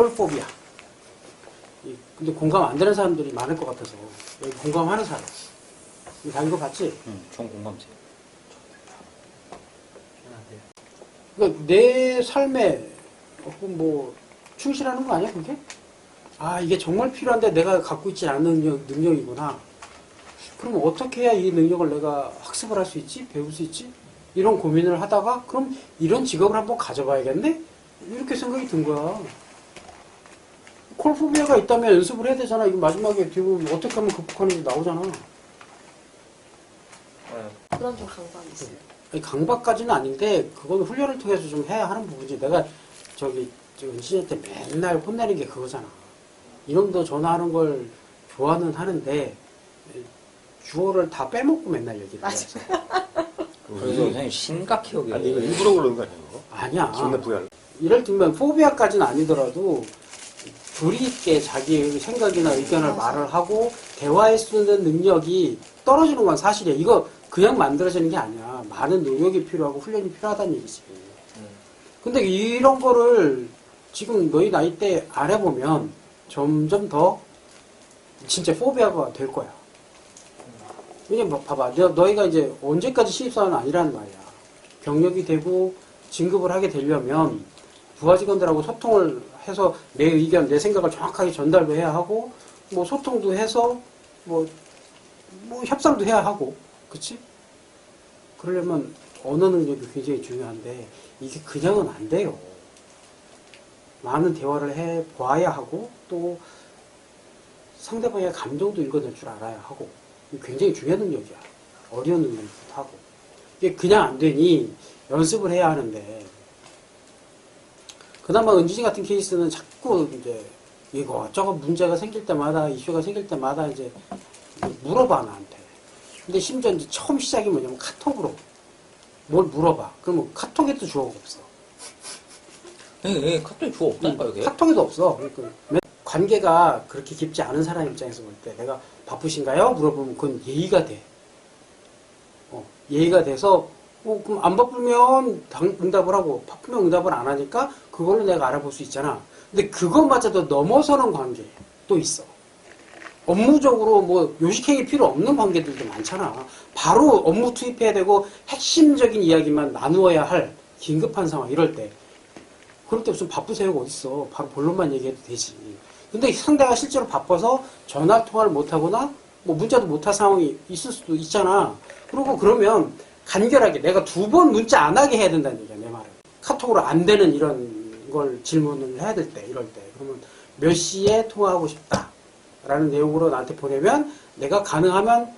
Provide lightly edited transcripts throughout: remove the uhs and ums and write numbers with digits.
콜포비아. 근데 공감 안 되는 사람들이 많을 것 같아서 여기 공감하는 사람. 다 이거 봤지? 전 공감제. 그러니까 내 삶에 뭐 충실하는 거 아니야 그게? 아 이게 정말 필요한데 내가 갖고 있지 않은 능력이구나. 그럼 어떻게 해야 이 능력을 내가 학습을 할 수 있지? 배울 수 있지? 이런 고민을 하다가 그럼 이런 직업을 한번 가져봐야겠네? 이렇게 생각이 든 거야. 콜포비아가 있다면 연습을 해야 되잖아. 이거 마지막에 뒤보면 어떻게 하면 극복하는지 나오잖아. 그런 좀 강박이 있어요. 강박까지는 아닌데 그건 훈련을 통해서 좀 해야 하는 부분이지. 내가 저기 은신한테 맨날 혼내는 게 그거잖아. 이놈도 전화하는 걸 좋아는 하는데 주어를 다 빼먹고 맨날 얘기를 해. 그래서 선생님 심각해요. 아니 이거 일부러 그러는 거 아니에요? 아니야. 기분 나쁘게 하는. 이럴 들면 포비아까지는 아니더라도 둘이 있게 자기 생각이나 의견을 말을 하고 대화할 수 있는 능력이 떨어지는 건 사실이야. 이거 그냥 만들어지는 게 아니야. 많은 노력이 필요하고 훈련이 필요하다는 얘기지. 근데 이런 거를 지금 너희 나이 때 안 해보면 점점 더 진짜 포비아가 될 거야. 왜냐면 봐봐. 너희가 이제 언제까지 신입사원은 아니라는 말이야. 경력이 되고 진급을 하게 되려면 부하 직원들하고 소통을 해서 내 의견, 내 생각을 정확하게 전달도 해야 하고 뭐 소통도 해서 뭐 협상도 해야 하고 그치? 그러려면 언어 능력이 굉장히 중요한데 이게 그냥은 안 돼요. 많은 대화를 해봐야 하고 또 상대방의 감정도 읽어낼 줄 알아야 하고 이게 굉장히 중요한 능력이야. 어려운 능력이기도 하고 이게 그냥 안 되니 연습을 해야 하는데 그나마 은진이 같은 케이스는 자꾸 이제 이거 문제가 생길 때마다 이슈가 생길 때마다 이제 물어봐 나한테. 근데 심지어 이제 처음 시작이 뭐냐면 카톡으로 뭘 물어봐. 그러면 카톡에도 주어가 없어. 예, 카톡에 주어 없다니까 이게. 카톡에도 없어. 그러니까 관계가 그렇게 깊지 않은 사람 입장에서 볼 때 내가 바쁘신가요? 물어보면 그건 예의가 돼. 예의가 돼서 그럼 안 바쁘면 응답을 하고 바쁘면 응답을 안 하니까 그걸로 내가 알아볼 수 있잖아. 근데 그것마저도 넘어서는 관계 또 있어. 업무적으로 뭐 요식행위 필요 없는 관계들도 많잖아. 바로 업무 투입해야 되고 핵심적인 이야기만 나누어야 할 긴급한 상황 이럴 때 그럴 때 무슨 바쁘세요가 어딨어. 바로 본론만 얘기해도 되지. 근데 상대가 실제로 바빠서 전화 통화를 못하거나 뭐 문자도 못할 상황이 있을 수도 있잖아. 그리고 그러면 간결하게 내가 2번 문자 안 하게 해야 된다는 얘기야, 내 말은. 카톡으로 안 되는 이런 걸 질문을 해야 될 때, 이럴 때. 그러면 몇 시에 통화하고 싶다. 라는 내용으로 나한테 보내면 내가 가능하면,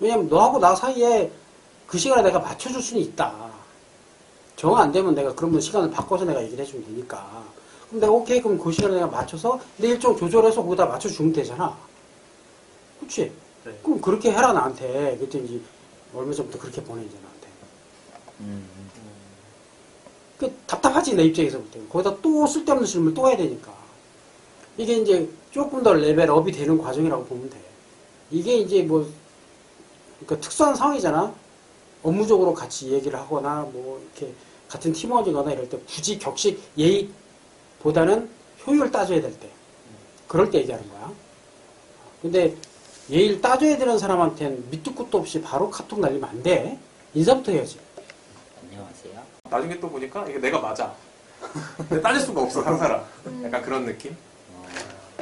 왜냐면 너하고 나 사이에 그 시간에 내가 맞춰줄 수는 있다. 정 안 되면 내가 그러면 시간을 바꿔서 내가 얘기를 해주면 되니까. 그럼 내가 오케이, 그럼 그 시간에 내가 맞춰서 내 일정 조절해서 거기다 맞춰주면 되잖아. 그치? 네. 그럼 그렇게 해라, 나한테. 그랬더니 얼마 전부터 그렇게 보내지, 나한테. 그 답답하지, 내 입장에서 볼 때. 거기다 또 쓸데없는 질문을 또 해야 되니까. 이게 이제 조금 더 레벨업이 되는 과정이라고 보면 돼. 이게 이제 뭐, 그러니까 특수한 상황이잖아. 업무적으로 같이 얘기를 하거나, 뭐, 이렇게 같은 팀원이거나 이럴 때 굳이 격식 예의보다는 효율 따져야 될 때. 그럴 때 얘기하는 거야. 근데 예의를 따져야 되는 사람한테는 밑도 끝도 없이 바로 카톡 날리면 안 돼. 인사부터 해야지. 안녕하세요. 나중에 또 보니까 이게 내가 맞아. 근데 따질 수가 없어 상사랑. 약간 그런 느낌?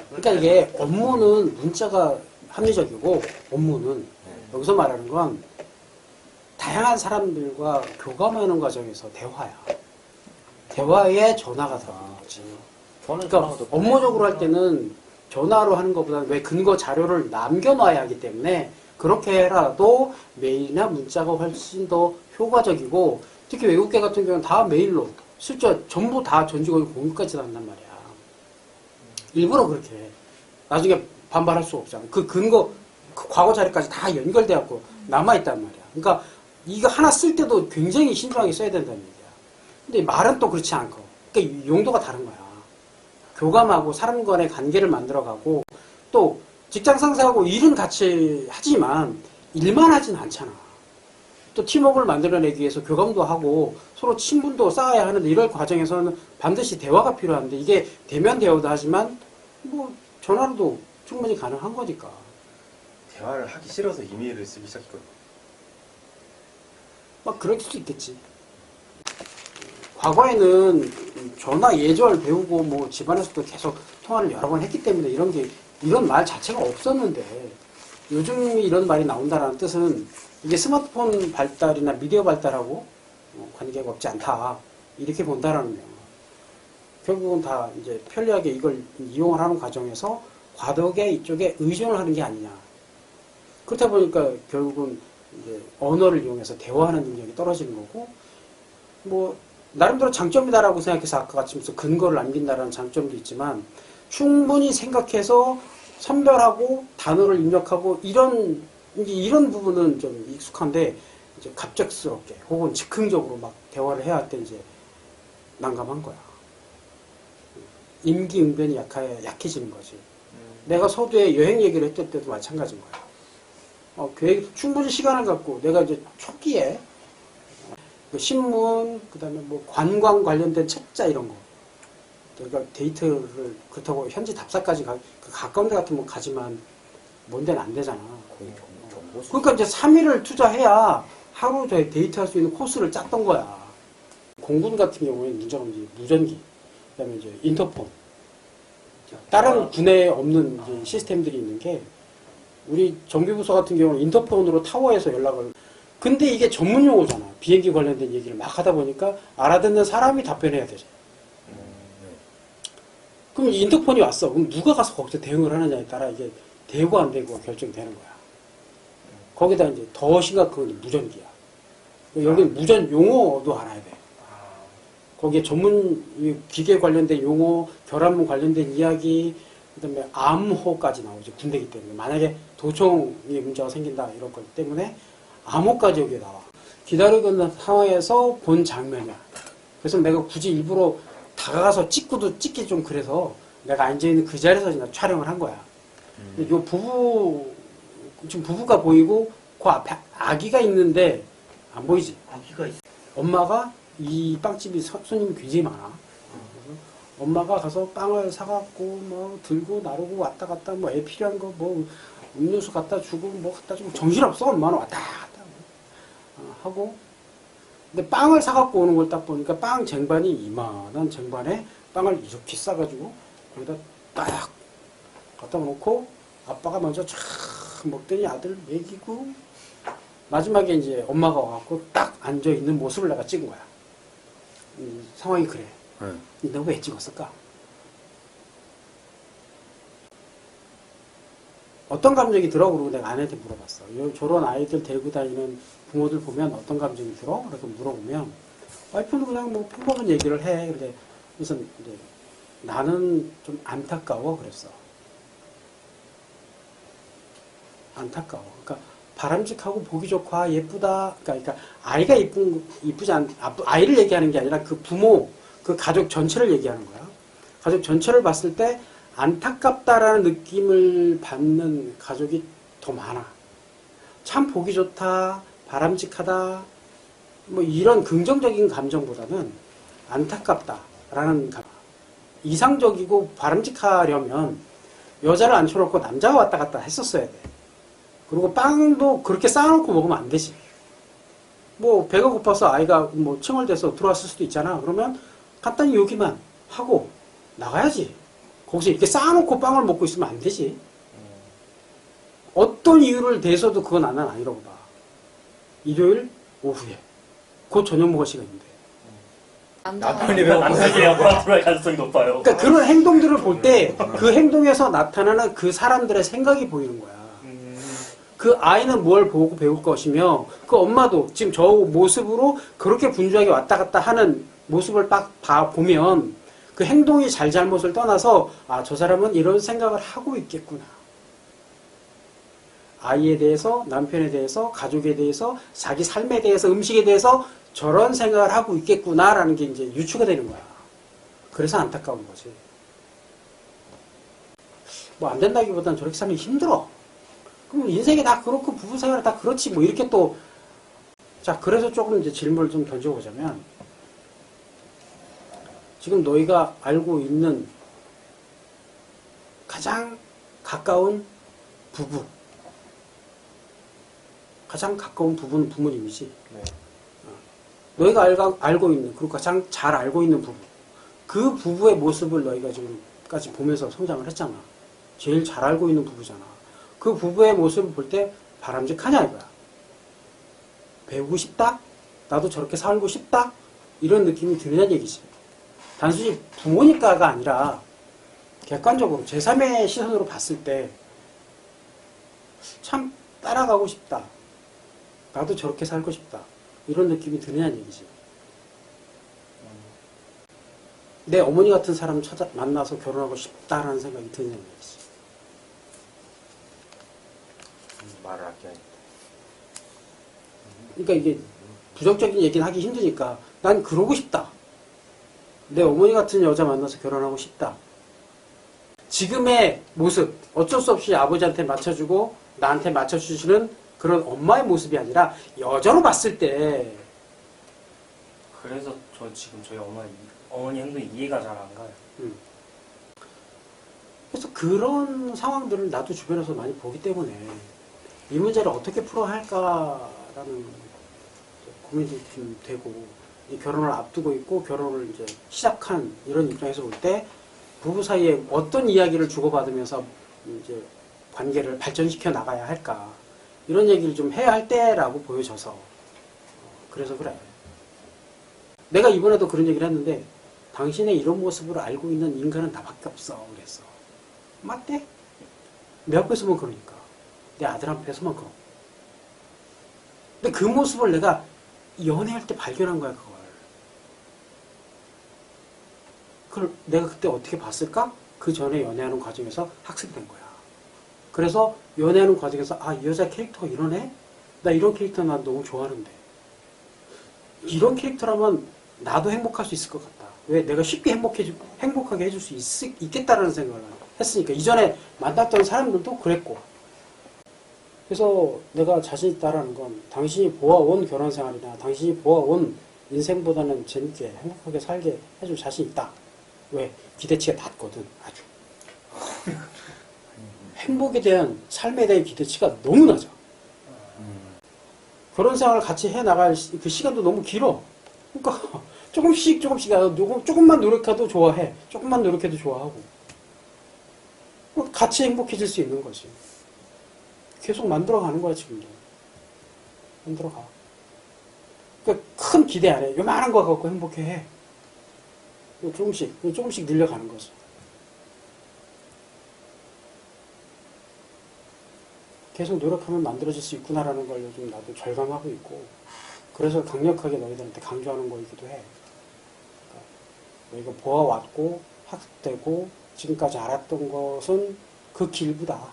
그러니까 이게 업무는 문자가 합리적이고 업무는 여기서 말하는 건 다양한 사람들과 교감하는 과정에서 대화야. 대화에 전화가 들어가는 거지. 그러니까 업무적으로 할 때는 전화로 하는 것보다는 왜 근거 자료를 남겨놔야 하기 때문에 그렇게 해라도 메일이나 문자가 훨씬 더 효과적이고 특히 외국계 같은 경우는 다 메일로 실제 전부 다 전 직원이 공유까지 한단 말이야. 일부러 그렇게 해. 나중에 반발할 수 없잖아. 그 근거, 그 과거 자료까지 다 연결돼갖고 남아있단 말이야. 그러니까 이거 하나 쓸 때도 굉장히 신중하게 써야 된다는 얘기야. 근데 말은 또 그렇지 않고. 그러니까 용도가 다른 거야. 교감하고 사람 간의 관계를 만들어가고 또 직장 상사하고 일은 같이 하지만 일만 하진 않잖아. 또 팀워크를 만들어내기 위해서 교감도 하고 서로 친분도 쌓아야 하는데 이럴 과정에서는 반드시 대화가 필요한데 이게 대면 대화도 하지만 뭐 전화로도 충분히 가능한 거니까. 대화를 하기 싫어서 이메일을 쓰기 시작했거든요. 막 그럴 수도 있겠지. 과거에는 전화 예절 배우고 뭐 집안에서도 계속 통화를 여러 번 했기 때문에 이런 말 자체가 없었는데 요즘 이런 말이 나온다는 뜻은 이게 스마트폰 발달이나 미디어 발달하고 관계가 없지 않다. 이렇게 본다라는 거예요. 결국은 다 이제 편리하게 이걸 이용을 하는 과정에서 과도하게 이쪽에 의존을 하는 게 아니냐. 그렇다 보니까 결국은 이제 언어를 이용해서 대화하는 능력이 떨어지는 거고, 뭐, 나름대로 장점이다라고 생각해서 아까 같이 무슨 근거를 남긴다라는 장점도 있지만, 충분히 생각해서 선별하고 단어를 입력하고 이런 부분은 좀 익숙한데, 이제 갑작스럽게 혹은 즉흥적으로 막 대화를 해야 할 때 이제 난감한 거야. 임기응변이 약해지는 거지. 내가 서두에 여행 얘기를 했을 때도 마찬가지인 거야. 충분히 시간을 갖고 내가 이제 초기에 신문, 그 다음에 뭐 관광 관련된 책자 이런 거. 내가 데이트를 그렇다고 현지 답사까지 가까운 데 같은 거 가지만 먼 데는 안 되잖아. 거의 정보 그러니까 이제 3일을 투자해야 하루 데이트할 수 있는 코스를 짰던 거야. 공군 같은 경우에는 문제가 이제 무전기, 그 다음에 이제 인터폰. 다른 군에 없는 이제 시스템들이 있는 게 우리 정비부서 같은 경우는 인터폰으로 타워에서 연락을. 근데 이게 전문 용어잖아. 비행기 관련된 얘기를 막 하다 보니까 알아듣는 사람이 답변해야 되잖아. 그럼 인터폰이 왔어. 그럼 누가 가서 거기서 대응을 하느냐에 따라 이게 되고 안 되고가 결정되는 거야. 거기다 이제 더 심각한 건 무전기야. 여기는 무전 용어도 알아야 돼. 거기에 전문 기계 관련된 용어, 결함문 관련된 이야기, 그다음에 암호까지 나오죠. 군대기 때문에. 만약에 도청에 문제가 생긴다 이런 것 때문에 암호까지 여기에 나와. 기다리고 있는 상황에서 본 장면이야. 그래서 내가 굳이 일부러 다가가서 찍기 좀 그래서 내가 앉아있는 그 자리에서 그냥 촬영을 한 거야. 요 지금 부부가 보이고 그 앞에 아기가 있는데 안 보이지? 아기가 있어. 엄마가 이 빵집이 손님이 굉장히 많아. 그래서 엄마가 가서 빵을 사갖고 뭐 들고 나르고 왔다 갔다 뭐 애 필요한 거 뭐 음료수 갖다 주고 뭐 갖다 주고 정신없어. 엄마는 왔다 갔다 하고. 근데 빵을 사갖고 오는 걸 딱 보니까 빵 쟁반이 이만한 쟁반에 빵을 이렇게 싸가지고 거기다 딱 갖다 놓고 아빠가 먼저 쫙 먹더니 아들 먹이고 마지막에 이제 엄마가 와갖고 딱 앉아있는 모습을 내가 찍은 거야. 상황이 그래. 근데 왜 찍었을까? 어떤 감정이 들어? 그러고 내가 아내한테 물어봤어. 저런 아이들 데리고 다니는 부모들 보면 어떤 감정이 들어? 그래서 물어보면 와이프는 그냥 뭐 평범한 얘기를 해. 그래서 이제 나는 좀 안타까워 그랬어. 안타까워. 그러니까 바람직하고 보기 좋고 예쁘다. 그러니까 아이가 이쁘지 아이를 얘기하는 게 아니라 그 부모, 그 가족 전체를 얘기하는 거야. 가족 전체를 봤을 때 안타깝다라는 느낌을 받는 가족이 더 많아. 참 보기 좋다, 바람직하다, 뭐 이런 긍정적인 감정보다는 안타깝다라는 이상적이고 바람직하려면 여자를 앉혀놓고 남자가 왔다 갔다 했었어야 돼. 그리고 빵도 그렇게 쌓아놓고 먹으면 안 되지. 뭐 배가 고파서 아이가 뭐 칭얼대서 들어왔을 수도 있잖아. 그러면 간단히 여기만 하고 나가야지. 거기서 이렇게 쌓아놓고 빵을 먹고 있으면 안 되지. 어떤 이유를 대서도 그건 나는 아니라고 봐. 일요일 오후에 곧 저녁 먹을 시간인데. 남편이 왜 남편이랑 몰아들어야 가능성이 높아요. 그러니까 그런 행동들을 볼 때 그 행동에서 나타나는 그 사람들의 생각이 보이는 거야. 그 아이는 뭘 보고 배울 것이며 그 엄마도 지금 저 모습으로 그렇게 분주하게 왔다 갔다 하는 모습을 딱 보면 그 행동이 잘잘못을 떠나서 아, 저 사람은 이런 생각을 하고 있겠구나. 아이에 대해서, 남편에 대해서, 가족에 대해서, 자기 삶에 대해서, 음식에 대해서 저런 생각을 하고 있겠구나라는 게 이제 유추가 되는 거야. 그래서 안타까운 거지. 뭐 안 된다기보다는 저렇게 살면 힘들어. 그럼 인생이 다 그렇고 부부생활이 다 그렇지 뭐 이렇게 또 자, 그래서 조금 이제 질문을 좀 던져보자면, 지금 너희가 알고 있는 가장 가까운 부부, 가장 가까운 부부는 부모님이지. 네. 너희가 알고 있는, 그리고 가장 잘 알고 있는 부부, 그 부부의 모습을 너희가 지금까지 보면서 성장을 했잖아. 제일 잘 알고 있는 부부잖아. 그 부부의 모습을 볼 때 바람직하냐 이거야. 배우고 싶다? 나도 저렇게 살고 싶다? 이런 느낌이 드는 얘기지. 단순히 부모니까가 아니라 객관적으로 제3의 시선으로 봤을 때 참 따라가고 싶다. 나도 저렇게 살고 싶다. 이런 느낌이 드느냐는 얘기지. 내 어머니 같은 사람 만나서 결혼하고 싶다라는 생각이 드느냐는 얘기지. 말을 아껴야겠다. 그러니까 이게 부정적인 얘기는 하기 힘드니까 난 그러고 싶다. 내 어머니 같은 여자 만나서 결혼하고 싶다. 지금의 모습, 어쩔 수 없이 아버지한테 맞춰주고 나한테 맞춰주시는 그런 엄마의 모습이 아니라 여자로 봤을 때 그래서 저 지금 저희 어머니 행동이 이해가 잘 안 가요. 그래서 그런 상황들을 나도 주변에서 많이 보기 때문에 이 문제를 어떻게 풀어야 할까라는 고민이 좀 되고, 이 결혼을 앞두고 있고 결혼을 이제 시작한 이런 입장에서 볼 때 부부 사이에 어떤 이야기를 주고받으면서 이제 관계를 발전시켜 나가야 할까, 이런 얘기를 좀 해야 할 때라고 보여져서 그래서 그래. 내가 이번에도 그런 얘기를 했는데 당신의 이런 모습을 알고 있는 인간은 나밖에 없어 그랬어. 맞대? 내 앞에서만 그러니까. 내 아들 앞에서만 그러. 근데 그 모습을 내가 연애할 때 발견한 거야, 그걸. 그걸 내가 그때 어떻게 봤을까? 그 전에 연애하는 과정에서 학습된 거야. 그래서 연애하는 과정에서 아, 이 여자 캐릭터가 이러네? 나 이런 캐릭터 난 너무 좋아하는데. 이런 캐릭터라면 나도 행복할 수 있을 것 같다. 왜? 내가 쉽게 행복하게 해줄 수 있겠다라는 생각을 했으니까. 이전에 만났던 사람들도 그랬고. 그래서 내가 자신 있다라는 건 당신이 보아온 결혼 생활이나 당신이 보아온 인생보다는 재밌게 행복하게 살게 해줄 자신 있다. 왜? 기대치가 낮거든. 아주. 행복에 대한, 삶에 대한 기대치가 너무 낮아. 결혼 생활을 같이 해 나갈 그 시간도 너무 길어. 그러니까 조금씩 조금만 노력해도 좋아해. 조금만 노력해도 좋아하고. 같이 행복해질 수 있는 거지. 계속 만들어가는 거야, 지금도. 만들어가. 그러니까 큰 기대 안 해. 요만한 거 갖고 행복해. 조금씩 늘려가는 거죠. 계속 노력하면 만들어질 수 있구나라는 걸 요즘 나도 절감하고 있고, 그래서 강력하게 너희들한테 강조하는 거이기도 해. 그러니까 너희가 보아왔고, 학습되고, 지금까지 알았던 것은 그 길보다.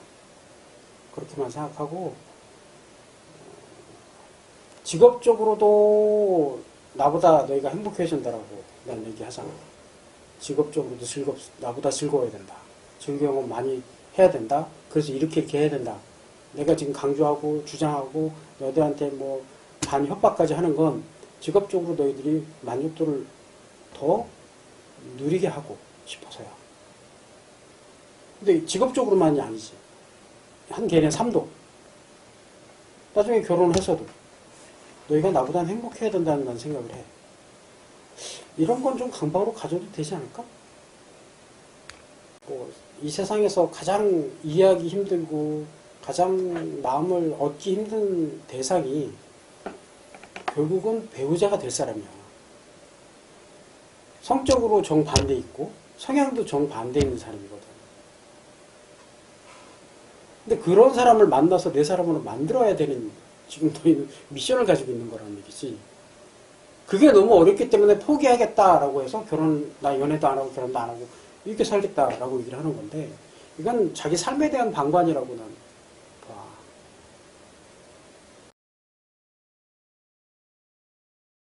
그렇게만 생각하고, 직업적으로도 나보다 너희가 행복해진다라고 난 얘기하잖아. 직업적으로도 나보다 즐거워야 된다. 즐거운 많이 해야 된다. 그래서 이렇게 해야 된다. 내가 지금 강조하고 주장하고 너희들한테 뭐 반 협박까지 하는 건 직업적으로 너희들이 만족도를 더 누리게 하고 싶어서야. 근데 직업적으로만이 아니지. 한 개인의 삶도. 나중에 결혼해서도 너희가 나보다는 행복해야 된다는 난 생각을 해. 이런 건 좀 강박으로 가져도 되지 않을까? 이 세상에서 가장 이해하기 힘들고 가장 마음을 얻기 힘든 대상이 결국은 배우자가 될 사람이야. 성적으로 정반대 있고 성향도 정반대 있는 사람이거든. 근데 그런 사람을 만나서 내 사람으로 만들어야 되는 지금 너희는 미션을 가지고 있는 거라는 얘기지. 그게 너무 어렵기 때문에 포기하겠다라고 해서 나 연애도 안 하고 결혼도 안 하고 이렇게 살겠다라고 얘기를 하는 건데, 이건 자기 삶에 대한 방관이라고 난